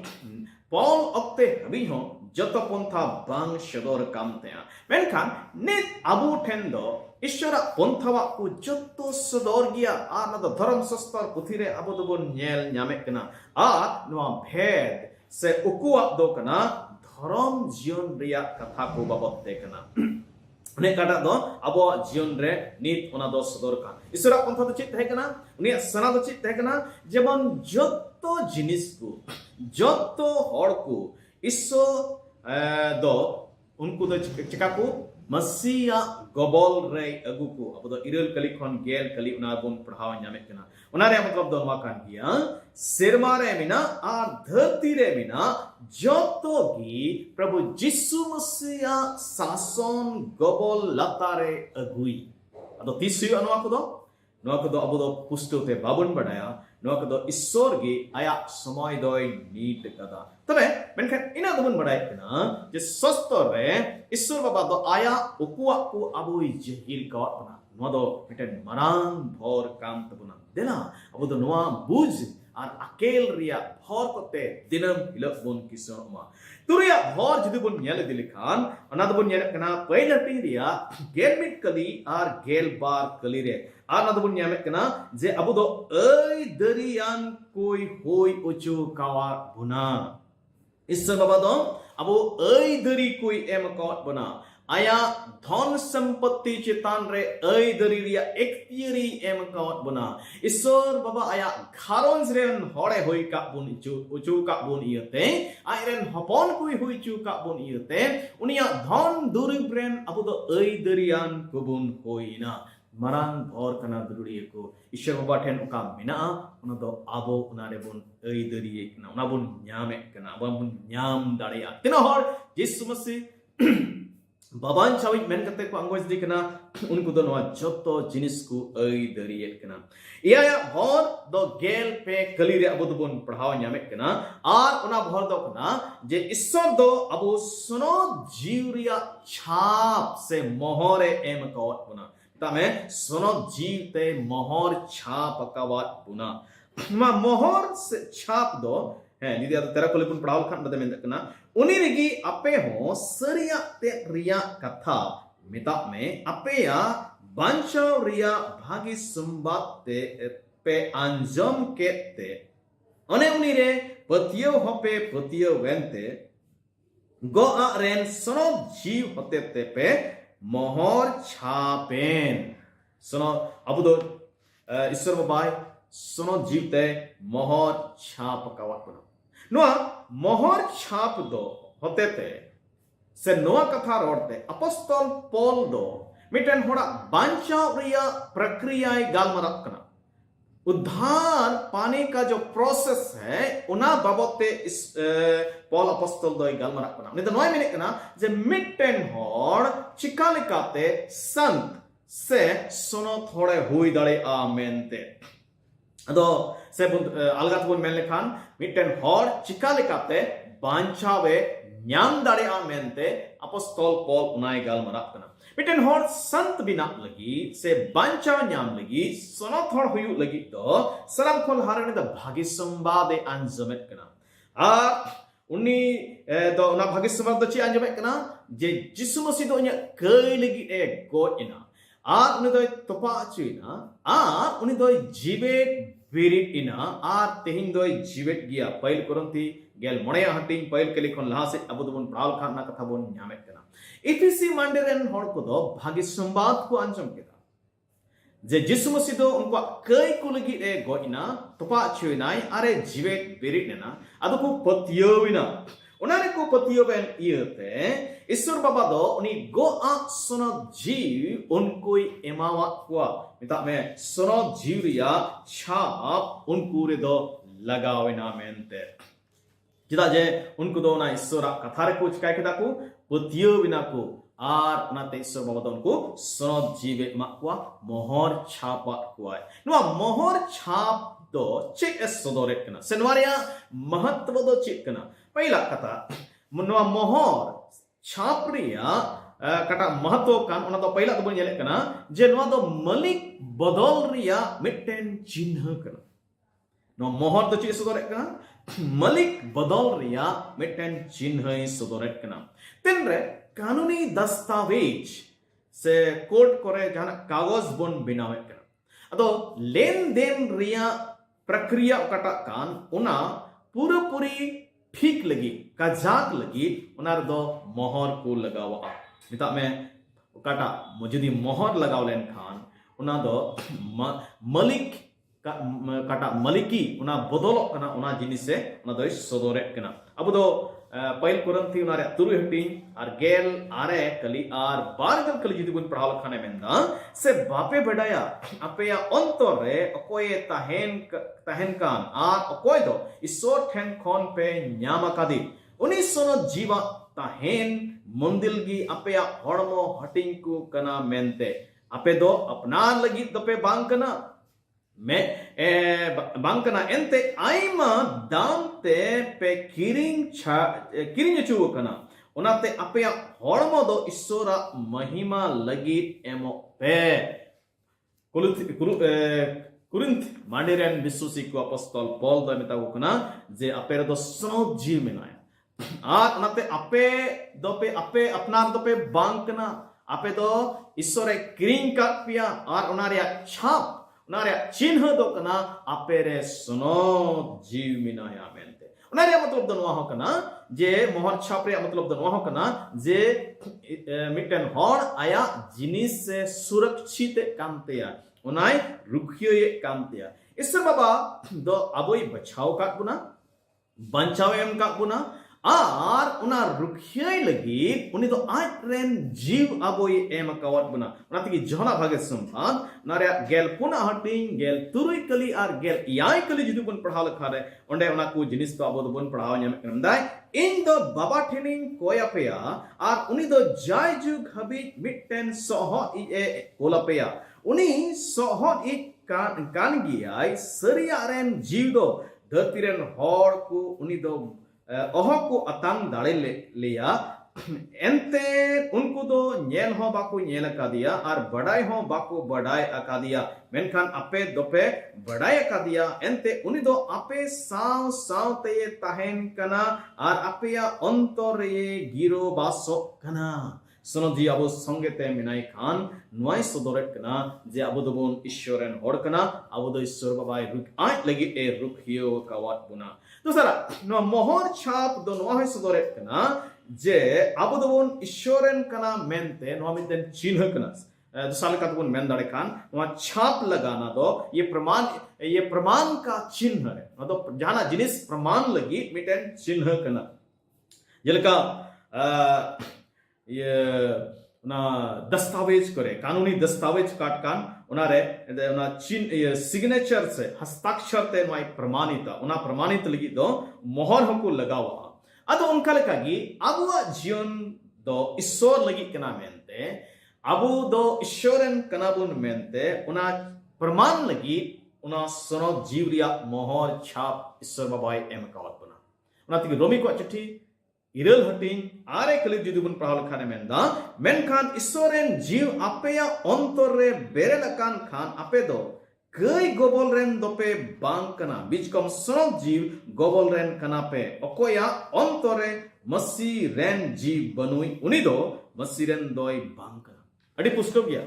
पॉल अक्ते हबी हो जतो पंथा बांग सदोर कांते मेनखान नित आबू ठेन दो ईश्वरा पंथावा को जतो सदोर गिया आ ना दो धर्म शास्त्र पुथिरे आबू दो बोन नेल न्यामे कना आ नोआ भेद से उकुआ दो कना धर्म जीवन रिया कथा को बाबते कना ने काटा दो अबो जीवन रे नीत ओना दो सदोर का ईश्वरा पंथा दो चित है कना उनी सना दो चित है कना जेबन जतो जिनिस को जतो हड़ को ईश्वर दो उनको दो चिका को मसीहा गबल रे अगु को अब दो इरल कली खन गेल कली उना बोन पढ़ावा न्यामे कना उना रे मतलब दो मा कान गिया सेरमा रे मिना आ धरती रे मिना जतो गी प्रभु यीशु मसीहा शासन गबल लतारे अगुई अदो तीसरी अनवा को दो अब दो पुस्तोते बाबन बडाया नवा को दो ईश्वर गी आया समय दोय नीट कदा तबे मेनखान इना दोबन बडाय कना जे सस्तर रे ईश्वर बाबा दो आया उकुआ को अबुई जहिल का बना नवा दो मिटन मरांग भोर काम तबना देला अब दो नवा बुझ आर अकेल रिया भोर कोते दिनम हिलक बोन किसमा तुरिया भोर जुदि बोन नेल दिलिखान अना दो बोन नेल कना पहिला टिरिया गेल मिट कली आर गेल बार कली रे आर ना दो बोन नेल कना जे अब दो एई दरियान कोई होई उचु कावा बुना ईश्वर बाबा दो अब एई दरी कोई एम कौट बना आया धन संपत्ति चितान रे एई दरी रिया एक्तियरी एम कौट बना ईश्वर बाबा आया घारोंज रेन हड़े होई का बुन उचु का बुन इयते आइरेन हपन कोई होई चु का बुन इयते उनिया धन दुरिब रेन अब दो एई दरियान को बुन होइना marang भोर कना दुरुड़िए को ईश्वर बाबा ठेन उका मिना उना दो आबो उना रे बोन एई दरिए कना उना बोन न्यामे कना बोन न्याम दाड़िया तिना हर यीशु मसीह बाबान चाविक मेन कते को अंगोज दी कना उनको दो नवा जतो जिनिस को एई दरिए कना इया भोर दो गेल पे कली रे अबो दो बोन पढ़ावा न्यामे कना आर उना भोर दो कना जे ईश्वर दो अबो सुनो जीवरिया छाप से मोहरे एम कौत बना तमे सोनो जीवते मोहर छाप अकावात बुना मा मोहर से छाप दो है निदि अद तेरा कोले पुन पढ़ाव खान बदे में कना उनी रेगी अपे हो सरिया ते रिया कथा मिता में अपे या बांचाव रिया भागी संबात ते पे अंजम केते अने उनी रे पतियो होपे पतियो वेंते गो आ रेन सोनो जीव होते ते पे मोहर छापेन सुनो अब दो ईश्वर बाबाई सुनो जीवते मोहर छाप कावत बना नोआ मोहर छाप दो होते ते से नोआ कथा रोडते अपॉस्टल पॉल दो मिटन होड़ा बांचाव रिया प्रक्रिया गालमरात कना उद्धार पाने का जो प्रोसेस है उना बाबते इस पॉल अपॉस्टल दो गालमरात कना ने तो नोय मिने कना जे मिटन होड़ चिकालिकाते संत से सुनो थोड़े हुई दड़े आमेनते अदो से अलगात बोन मेन लेखान मिटन होड़ चिकालिकाते बांचावे न्याम दड़े आमेनते अपॉस्टल पॉल उनाय गालमरात कना मिटन होड़ संत बिना लगी से बांचाव न्याम लगी सुनो थोड़ हुई लगी तो सलाम खोल हारने द भागी संवादे अंजमेत कना आ उन्नी दो ना भागी संवाद दो ची अंजमेत कना जे जिसु मसीह दो nya kei lagi go ina आ उन्हें दो तोपा चुइना आ उन्हें दो जीवे बिरिट इना आर तेहिन दोय जीवेट गिया पहिल कोरंती गेल मोणेया हटिंग पहिल केली खन लहा से अबो दोबन पढ़ाल खान ना कथा बोन ᱧᱟᱢᱮᱫ कना एफिसी मांडे रेन हड़ को दो भागी संवाद को अंजम केदा जे जिसु मसीह दो उनको कई को लगी ए गोइना तोपा छुइनाय आरे जीवेट बिरिट नेना अदो को पतियोविना उनारे को पतियोबेन इयते ईश्वर बाबा दो उनी गो आ सोना जीव उनको एमावा कुआ मिता में सोना जीव रिया छाप उनको रे दो लगावेना मेनते चिदा जे उनको दो ना ईश्वर कथा रे को चिकाय केदा को पतियोविना को आर नाते ईश्वर बाबा दो उनको सोना जीव मा कुआ मोहर छापा कुआ नुआ मोहर छाप दो चेक एस सोदोरेट कना सेनवारिया महत्व दो चेक कना पहिला कथा नुआ मोहर छाप रिया कटा महत्व कान ओना दो पहिला तो बन येले कना जे नुआ दो मलिक बदल रिया मिटेन चिन्ह कना नुआ मोहर दो चेक सोदोरेट कना मलिक बदल रिया मिटेन चिन्ह सोदोरेट कना तिनरे कानूनी दस्तावेज से कोर्ट करे जहां कागज बन बनावे कना अदो लेन देन रिया प्रक्रिया कटा कान उना पूरी ठीक लगी काजाक लगी उनार दो मोहर को लगावा मिता में कटा जुदी मोहर लगाव लेन खान उना दो मलिक कटा मलिकी उना बदलो कना उना जिनिस से उना दो सदोरे कना अब दो पहिल कोरंथी उनारे तुरु हटिंग आर गेल आरे कली आर बारगल कली जुदी बुन पढ़ाल खाने मेंदा से बापे बडाया अपेया अंतर रे अकोय तहन कान आर अकोय दो ईश्वर ठेन खोन पे न्यामा कादी उनी सोनो जीवा तहन मंदिलगी अपेया हड़मो हटिंग को कना मेंते अपे दो अपनार लगी दपे बांग कना मैं बांकना एंते आइमा दामते पे किरिंग चुव कना उनाते अपया हड़मो दो ईश्वरा महिमा लगी एमो पे कुरिंथ मांडेरन विश्वासी को अपॉस्टल पॉल द मेताव कना जे अपे दो सनो जीव मेनाया आ उनाते अपे अपनार दो पे बांकना अपे दो ईश्वरे किरिंग का पिया और उनारिया छाप उनारे चिन्ह दो कना अपेरे सुनो जीव मिनाया मेनते उनारे मतलब दो नवा हो कना जे मोहर छाप रे मतलब दो नवा हो कना जे मिटन हर आया जिनिस से सुरक्षित कांतेया उनाय रुखियो ये कांतेया ईश्वर बाबा दो अबोई बचाव का गुना बंचाव एम का गुना आर उना रुखियाई लगी उनी तो आज रेन जीव अबोई एम कावत बना उना तकी जहना भागे संभान नारे गेल पुना हटिंग गेल तुरुई कली आर गेल याई कली जुदु बन पढ़ाव लखा रे ओंडे उना को जिनिस तो अबो बन पढ़ाव ᱧᱟᱢ करमदाय इन दो बाबा ठेनिंग कोयापेया आर उनी दो जाय जुग हबी मिटन सोहो ए कोलापेया उनी सोहो इ कान गियाय सरिया रेन जीव दो धरती रेन हड़ को उनी दो ओहो को अतांग दाड़े लिया एंते उनको दो नेल हो बाको नेल अकादिया और बड़ाई हो बाको बड़ाई अकादिया मेनखान अपे दोपे बड़ाई अकादिया एंते उनी दो अपे साव सावते तहन कना और अपेया अंतर ये गिरो बासो कना सोनो जी अबो संगेते मिनाई खान नुआई सदोरेट कना जे अबो दोबोन ईश्वरन होड़ कना अबो दो ईश्वर बाबाई रुक आय लगी ए रुखियो कावात बुना दूसरा नो मोहर छाप दो नुआई सदोरेट कना जे अबो दोबोन ईश्वरन कना मेनते नुआ मिदन चिन्ह कना दूसरा का दोबोन मेन दाड़े खान नुआ छाप लगाना दो ये प्रमाण का चिन्ह है तो जाना जिनिस प्रमाण लगी मिदन चिन्ह कना जेलका ये ना दस्तावेज करे कानूनी दस्तावेज काट कान उनारे उना चिन्ह ये सिग्नेचर से हस्ताक्षर ते नोई प्रमाणिता उना प्रमाणित लगी दो मोहर हमको लगावा अदो उनका लगी अबुआ जीवन दो ईश्वर लगी कना मेनते अबु दो ईश्वरन कनाबुन मेनते उना प्रमाण लगी उना सनो जीवरिया मोहर छाप ईश्वर बाबाई एम कावत बना उना तिग रोमी को चिट्ठी इरल हटिंग आरे कली जुदी बुन पढ़ाल खाने मेंदा मेनखान ईश्वरन जीव अपेया अंतर रे बेरेल कान खान अपे दो कई गोबल रेन दोपे बांग कना बीच कम सनो जीव गोबल रेन कना पे अकोया अंतर रे मसी रेन जीव बनुई उनी दो मसी रेन दोई बांग कना अड़ी पुष्टो गया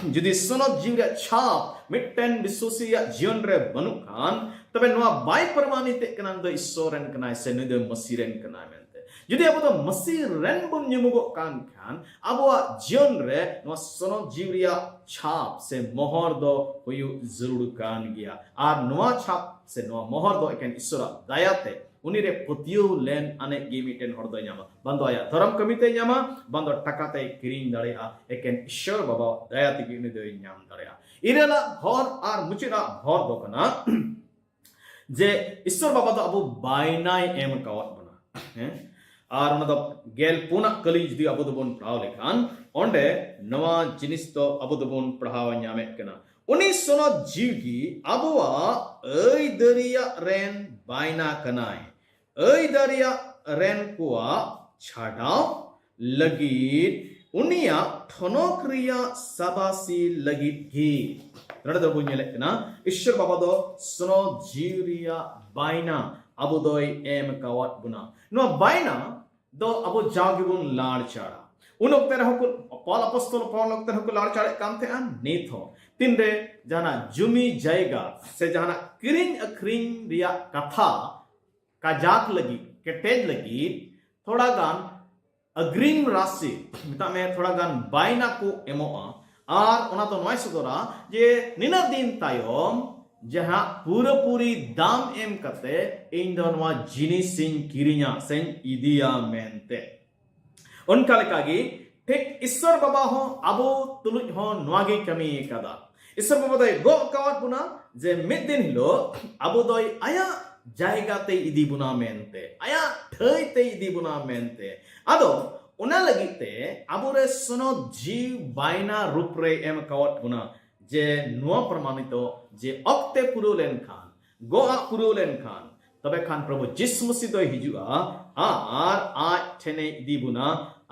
जुदी सोनो जीव रे छाप मिटन विश्वासी या जीवन रे बनु खान तबे नोआ बाय प्रमाणित कना दो ईश्वरन कना से न दो मसीरन कना मेनते जुदी अब तो मसीरन बन निमुगो कान खान अब वा जीवन रे नोआ सोनो जीव रे छाप से मोहर दो हुयु जरूर कान गया आर नोआ छाप से नोआ मोहर दो एकन ईश्वर दयाते उनीरे पतियो लेन अने गिमिटेन हर दो ᱧᱟᱢᱟ बंदो आया धर्म कमिते ᱧᱟᱢᱟ बंदो टकाते किरिंग दड़ेया एकेन ईश्वर बाबा दया तेगी उनी दो ᱧᱟᱢ दड़ेया इरेला हर आर मुचिरा हर दो कना जे ईश्वर बाबा दो अबो बायनाय एम कावत बना हैं आर उना दो गेल पुना कली जदी अबो दो बोन पढ़ाव लेखान ओंडे नवा जिनिस दो अबो दो बोन पढ़ाव ᱧᱟᱢᱮ कना उनी सोनो जीवगी अबोवा ऐ दरिया रेन बायना कनाय ऐ दरिया रेन कुआ छाड़ाव लगित उनिया ठनोक रिया सबासी लगित गी नडे दो बुញलेक ना ईश्वर बाबा दो सोनो जीव रिया बायना अबो दोय एम कावत बुना नो बायना दो अबो जागी बुन लाड़ चाड़ा उन वक्त रहको पॉल अपॉस्टल पॉल वक्त रहको लाड़ चाड़े काम थे अन नीत हो तीन रे जाना जुमी जाएगा से जाना किरिंग अखरिंग रिया कथा काजाक लगी केटेज लगी थोड़ा गान अग्रिम राशि मिता में थोड़ा गान बायना को एमोआ आर ओना तो नॉय सदोरा जे निना दिन तायम जहां पूरी दाम एम कते इन दोनवा जिनिसिन किरिया सेन इदिया मेनते उनका लेकागी ठीक ईश्वर बाबा हो अबो तुलुज हो नवागी कमी कदा ईश्वर बाबा दो गो कावत बुना जे मिद दिन हिलो अबो दोय आया जायगा ते इदी बुना मेनते आया ठय ते इदी बुना मेनते आदो उना लगिते अबो रे सोनो जीव बायना रूप रे एम कावत बुना जे नुआ प्रमाणितो जे अक्ते पुरो लेन खान गोआ पुरो लेन खान तबे खान प्रभु जिस मसीह दो हिजुआ आर आज ठेने इदी बुना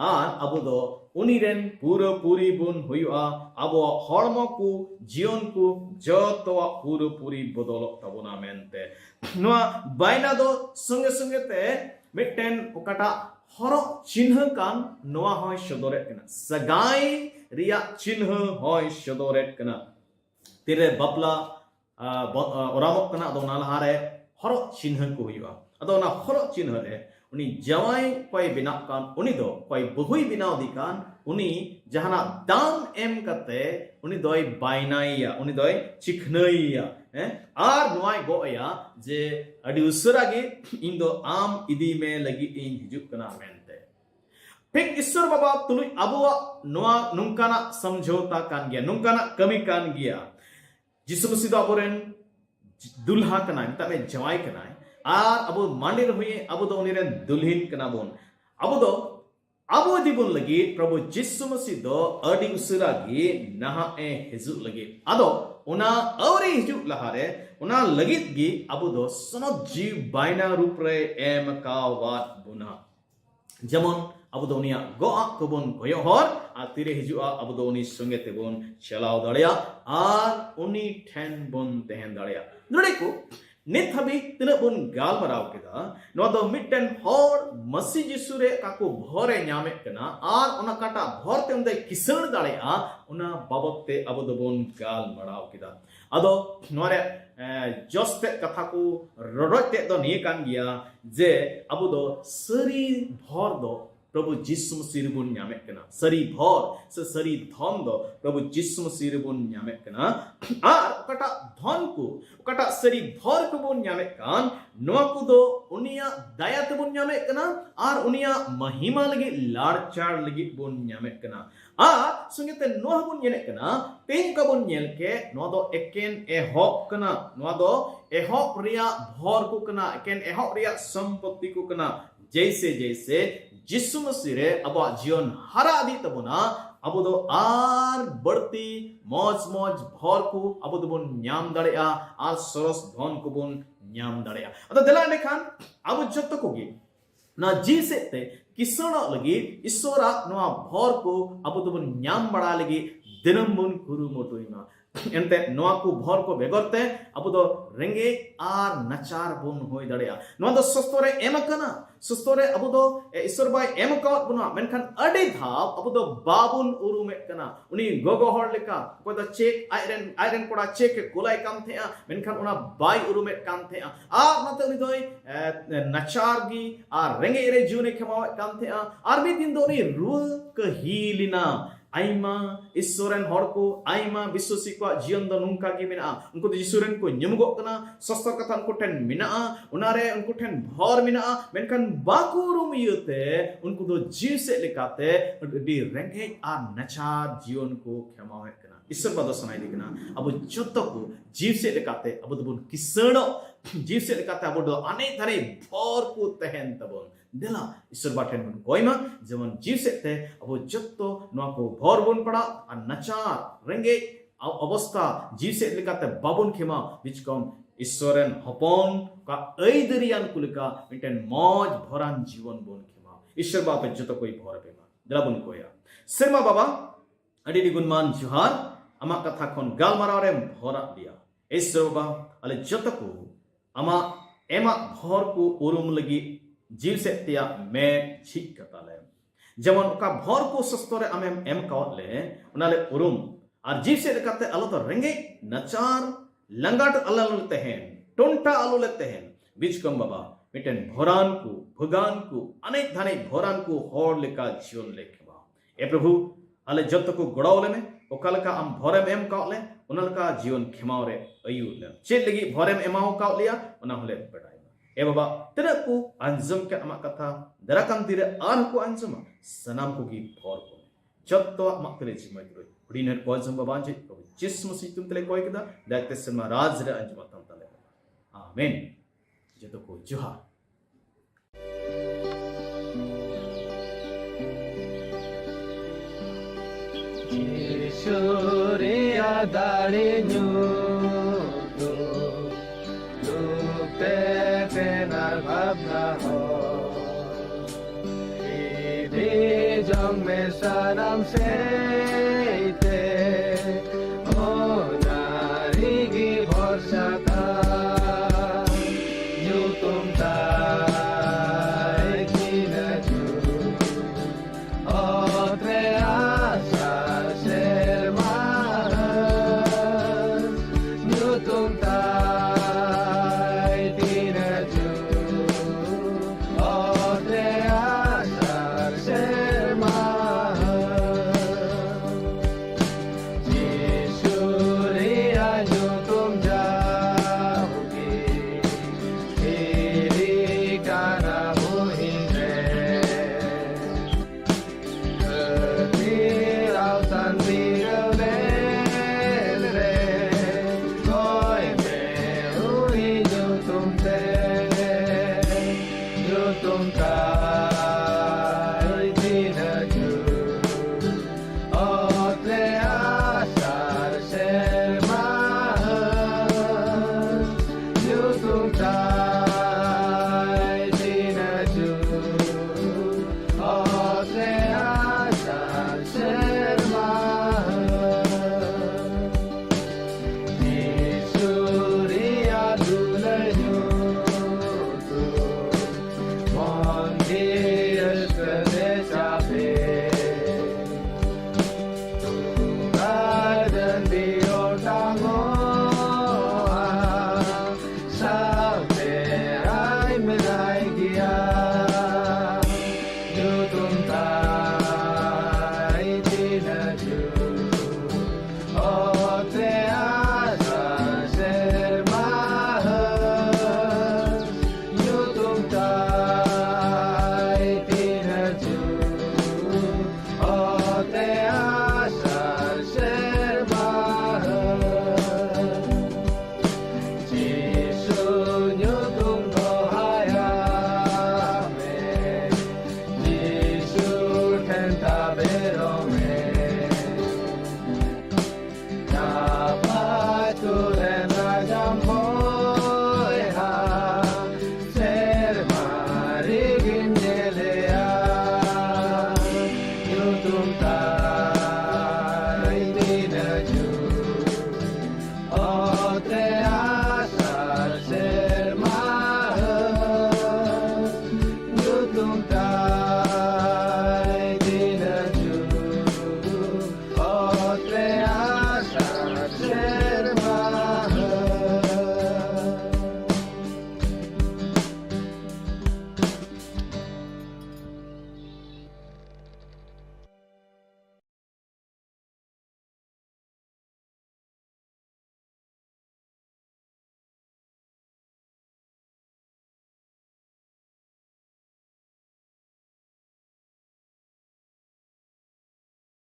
आर अबो दो उनीरेन पूरी बुन हुआ अब हड़मो को जीवन को जतवा पूरी बदल तबना मेनते नुआ बायना दो संगे संगे ते मिटेन ओकाटा हरो चिन्ह कान नुआ होय सदोरेत कना सगाई रिया चिन्ह होय सदोरेत कना तिरे बपला ओरामो कना दो नालहारे हरो चिन्ह को हुआ अदो ना हरो चिन्ह रे उनी जवाई कोई बिना कान उनी दो कोई बहुई बिना दिकान उनी जहाना दाम एम कते उनी दोय बायनाइया उनी दोय चिखनइया आर नुआय गोया जे अडी उसरागे इन दो आम इदी में लगी इन हिजुक कना मेनते ठीक ईश्वर बाबा तुलुय अबुआ नुआ नुंकाना समझौता कान गया नुंकाना कमी कान गया जिसु मसीह दो अबोरेन दुल्हा कना मिता में जवाई कना आर अबो मांडिर हुए अबो दो उनीरेन दुल्हिन कना बोन अबो दिबुन लगी प्रभु जिसु मसीह दो अडी उसरागी नहा ए हिजुक लगी अदो उना औरे हिजुक लहारे उना लगित गी अबो दो सोनो जीव बायना रूप रे एम कावात बुना जेमन अबो दो उनिया गोआ कोबन गोयोहर आ तिरे हिजुआ अबो दो उनी संगे तेबन चलाव दड़िया आर उनी ठेन बन तेहन दड़िया नडे को नित हबी तिना बुन गाल मराव केदा नो दो मिटन हर मसी जिसु रे काको भरे ᱧᱟᱢᱮ कना आर ओना काटा भर ते उंदे किसण दाड़ेया ओना बाबते अबो दो बुन गाल मराव केदा अदो नोरे जस्ते कथा को रडोते दो निये कान गिया जे अबो दो सरी भर दो प्रभु जिसु मसीह बुन ᱧᱟᱢᱮ कना सरी भर से सरी धन दो प्रभु जिसु मसीह बुन ᱧᱟᱢᱮ कना आर ओकाटा धन को ओकाटा सरी भर को बुन ᱧᱟᱢᱮ कान नोआ को दो उनिया दया ते बुन ᱧᱟᱢᱮ कना आर उनिया महिमा लगी लाड़चाड़ लगी बुन ᱧᱟᱢᱮ कना आर संगे ते नोआ बुन ᱧᱮᱞᱮ कना तेन का बुन ᱧᱮᱞ के नोआ दो एकेन एहॉप कना नोआ दो एहॉप रिया भर को कना एकेन एहॉप रिया संपत्ति को कना जैसे जैसे जिसु मसीह रे अब जीवन हरा दी तबना अब दो आर बढ़ती मौज भर को अब दो बन ᱧᱟᱢ दड़ेया आर सरस धन को बन ᱧᱟᱢ दड़ेया अतो देला लेखान अब जत्तो को गे ना जी सेते किसण लगी ईश्वरा नोआ भर को अब दो बन ᱧाम बड़ा लगी दिनम बन कुरुमुटुइमा एनते नोआ को भर को बेगरते अब दो रेंगे आर नचार बोन होय दाड़ेया नोआ दो सस्तोरे एम कना सस्तोरे अब दो ईश्वर बाय एम कावत बुना मेनखान अडी धाव अब दो बाबुन उरुमे कना उनी गोगो हर लेका कोय दो चेक आयरन कोड़ा चेक कोलाय काम थेया मेनखान उना बाय उरुमे काम थेया आ नते उनी दोय नचार गी आ रेंगे रे जुने खमाव काम थेया आर मी दिन दो उनी रुल कहिलिना आइमा ईश्वरन हर को आइमा विश्वासी को जीवन दो नुंका की मिना उनको तो ईश्वरन को nyemugok कना सस्तर कथा उनको ठेन मिना उनारे उनको ठेन भर मिना मेनखान बाकुरुम इयते उनको तो जीव से लेकाते दी रेंगे आ नचार जीवन को क्षमावे कना ईश्वर बादो सनाई दिकना अब जत्तो को जीव से लेकाते अब तो बुन किसणो जीव से लेकाते अब दो अनेक थारे भर को तहन तबन देला ईश्वर बाटेन मन कोइमा जेमन जीव सेते अब जत्तो नोआ को भर बोन पड़ा आ नचार रेंगे अवस्था जीव से लेकाते बाबुन खेमा बिचकम ईश्वरन हपन का ऐदरियान कुलका मिटेन मौज भरान जीवन बोन खेमा ईश्वर बापे जत्तो कोई भर बेमा देला बोन कोया सेमा बाबा अडी गुणमान जुहार आमा कथा खन गालमाराव रे भरा दिया ईश्वर बाबा अले जत्तो को आमा एमा भर को उरुम लगी जीव से तिया मैं ठीक कताले जेमन का भर को सस्तोरे आमेम एम कावले उनाले उरुम और जीव से लेकाते अलो तो रेंगे नचार लंगाट अलल तेहन टोंटा अलु लेते हैं बीच कम बाबा मिटेन भोरान को भगान को अनेक धाने भोरान को होर लेका जीवन लेखबा ए प्रभु अले जत्तो को गड़ावले में ओकालका आम भोरेम एम कावले उनलका जीवन खेमावरे अयुले चेद लगी भोरेम एमाव कावलिया उना होले बड़ा ए बाबा तेरा को अंजम के अमा कथा दराकान तिरे आन को अंजम सनाम को की भर को जत्तो अमा तले जिमय दुई हुडिनर को अंजम बाबा जे को जिस मसी तुम तले कोय कदा दायते समा राज रे अंजम तम तले आमीन जत्तो को जुहार ईश्वरिया दारे न्यू तेनार भावना हो जंग में सनम से ओ नारी की भरोसा था जो तुम ताई की न जो और तेरे आशा से मार जो तुम chúng ta